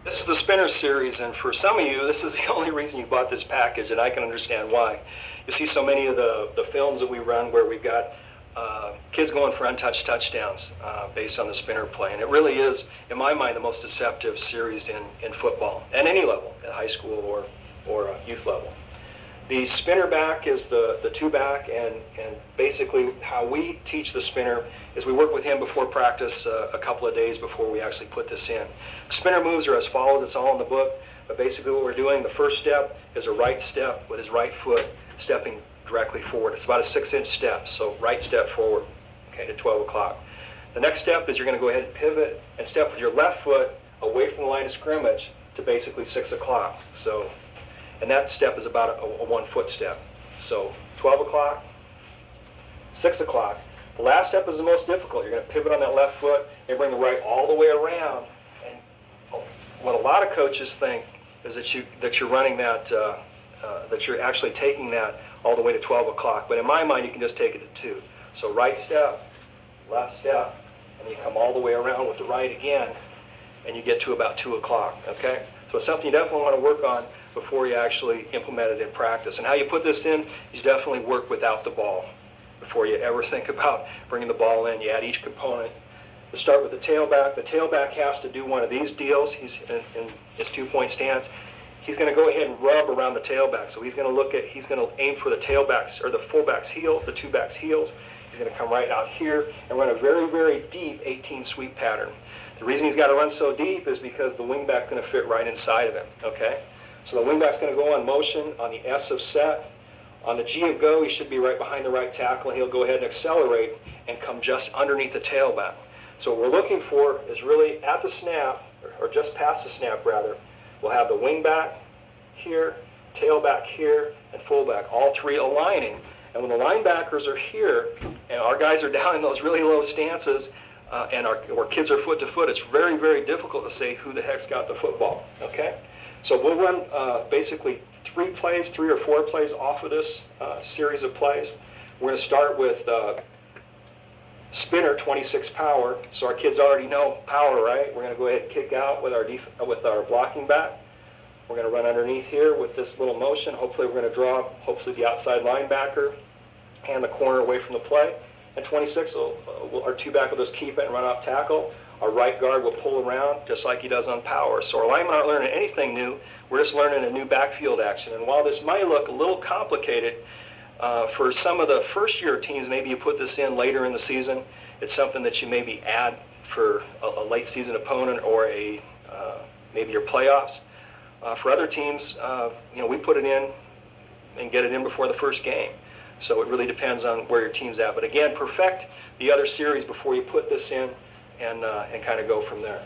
This is the spinner series, and for some of you, this is the only reason you bought this package, and I can understand why. You see so many of the films that we run where we've got kids going for untouched touchdowns based on the spinner play, and it really is, in my mind, the most deceptive series in football, at any level, at high school or youth level. The spinner back is the two back, and basically how we teach the spinner is we work with him before practice a couple of days before we actually put this in. Spinner moves are as follows. It's all in the book, but basically what we're doing, the first step is a right step with his right foot stepping directly forward. It's about a 6-inch step, so right step forward, okay, to 12 o'clock. The next step is you're going to go ahead and pivot and step with your left foot away from the line of scrimmage to basically 6 o'clock. And that step is about a 1-foot step. So 12 o'clock, 6 o'clock. The last step is the most difficult. You're going to pivot on that left foot and bring the right all the way around. And what a lot of coaches think is that you're running that, that you're actually taking that all the way to 12 o'clock. But in my mind, you can just take it to 2. So right step, left step, and you come all the way around with the right again, and you get to about 2 o'clock, okay? So it's something you definitely want to work on before you actually implement it in practice. And how you put this in, you definitely work without the ball. Before you ever think about bringing the ball in, you add each component. To start with the tailback. The tailback has to do one of these deals. He's in his 2-point stance. He's going to go ahead and rub around the tailback. So he's going to aim for the tailbacks, or the fullback's heels, the two-back's heels. He's going to come right out here and run a very, very deep 18 sweep pattern. The reason he's got to run so deep is because the wingback's going to fit right inside of him, okay? So the wingback's going to go on motion on the S of set. On the G of go, he should be right behind the right tackle, and he'll go ahead and accelerate and come just underneath the tailback. So what we're looking for is really at the snap, or just past the snap rather, we'll have the wingback here, tailback here, and fullback, all three aligning. And when the linebackers are here, and our guys are down in those really low stances, and our kids are foot to foot, it's very, very difficult to say who the heck's got the football, okay? So we'll run basically 3 or 4 plays off of this series of plays. We're going to start with spinner 26 power. So our kids already know power, right? We're going to go ahead and kick out with our blocking back. We're going to run underneath here with this little motion. Hopefully we're going to draw the outside linebacker and the corner away from the play. And 26, our 2-back will just keep it and run off tackle. Our right guard will pull around just like he does on power. So our linemen aren't learning anything new. We're just learning a new backfield action. And while this might look a little complicated, for some of the first-year teams, maybe you put this in later in the season. It's something that you maybe add for a late-season opponent or maybe your playoffs. For other teams, we put it in and get it in before the first game. So it really depends on where your team's at. But again, perfect the other series before you put this in, and kind of go from there.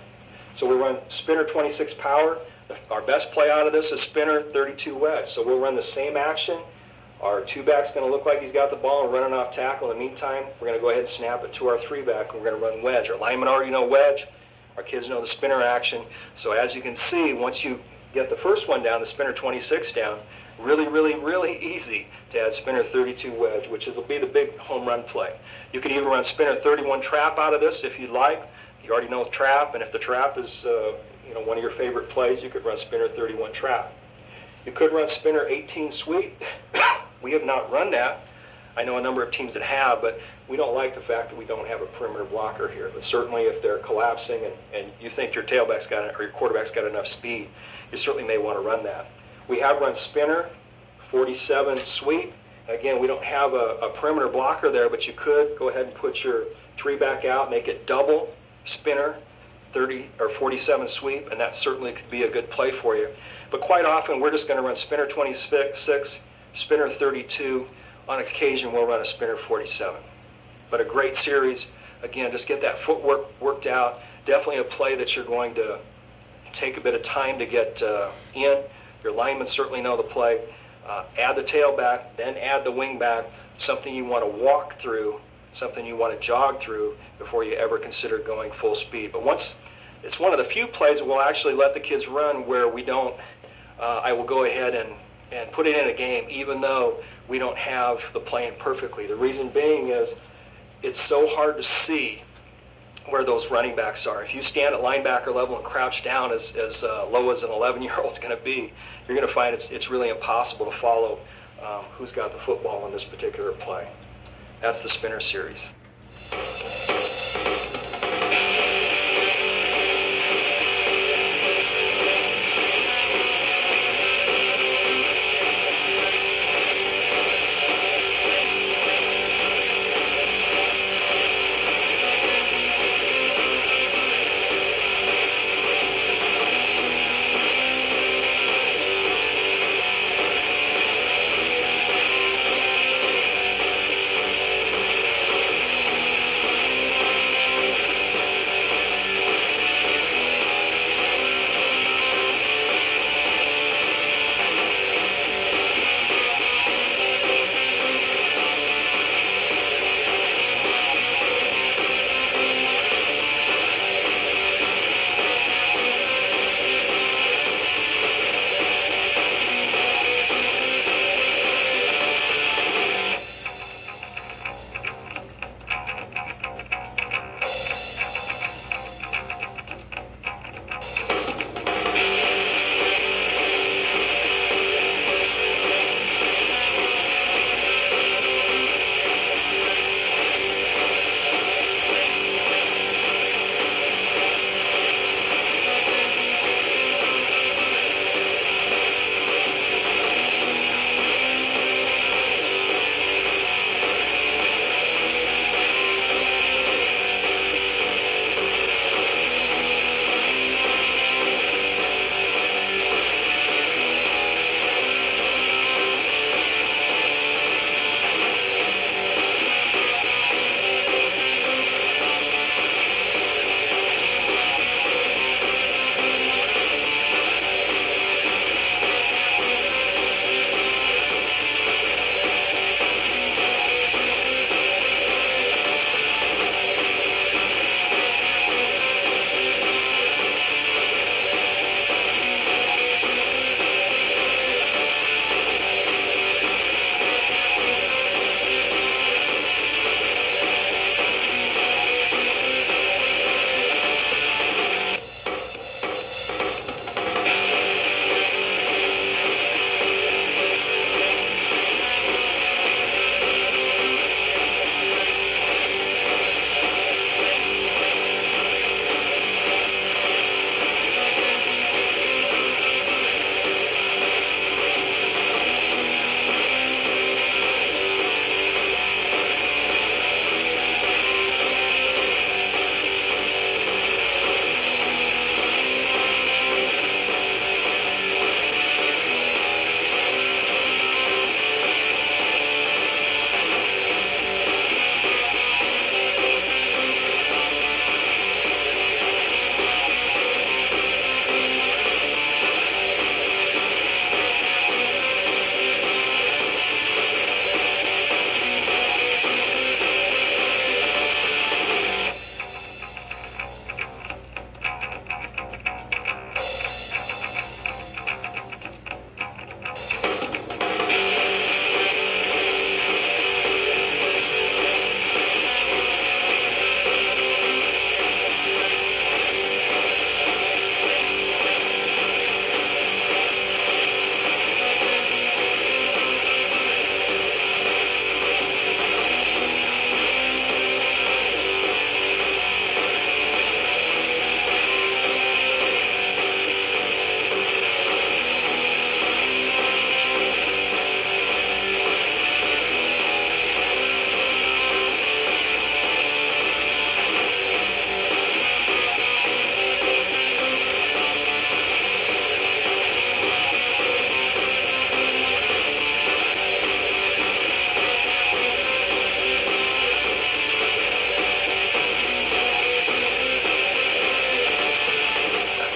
So we run spinner 26 power. Our best play out of this is spinner 32 wedge. So we'll run the same action. Our 2-back's going to look like he's got the ball and running off tackle. In the meantime, we're going to go ahead and snap it to our 3-back, and we're going to run wedge. Our linemen already know wedge. Our kids know the spinner action. So as you can see, once you get the first one down, the spinner 26 down, really, really, really easy to add spinner 32 wedge, which will be the big home run play. You could even run spinner 31 trap out of this if you'd like. You already know trap, and if the trap is one of your favorite plays, you could run spinner 31 trap. You could run spinner 18 sweep. We have not run that. I know a number of teams that have, but we don't like the fact that we don't have a perimeter blocker here. But certainly if they're collapsing and you think your tailback's got or your quarterback's got enough speed, you certainly may want to run that. We have run spinner 47 sweep. Again, we don't have a perimeter blocker there, but you could go ahead and put your 3-back out, make it double spinner 30 or 47 sweep, and that certainly could be a good play for you. But quite often we're just going to run spinner 26, spinner 32. On occasion we'll run a spinner 47. But a great series. Again, just get that footwork worked out. Definitely a play that you're going to take a bit of time to get in. Your linemen certainly know the play. Add the tailback, then add the wingback, something you want to walk through, something you want to jog through before you ever consider going full speed. But it's one of the few plays that we'll actually let the kids run where we don't, I will go ahead and put it in a game even though we don't have the play in perfectly. The reason being is it's so hard to see where those running backs are. If you stand at linebacker level and crouch down as low as an 11-year-old's going to be, you're going to find it's really impossible to follow who's got the football in this particular play. That's the spinner series.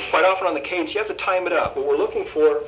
Quite often on the cadence, you have to time it up. What we're looking for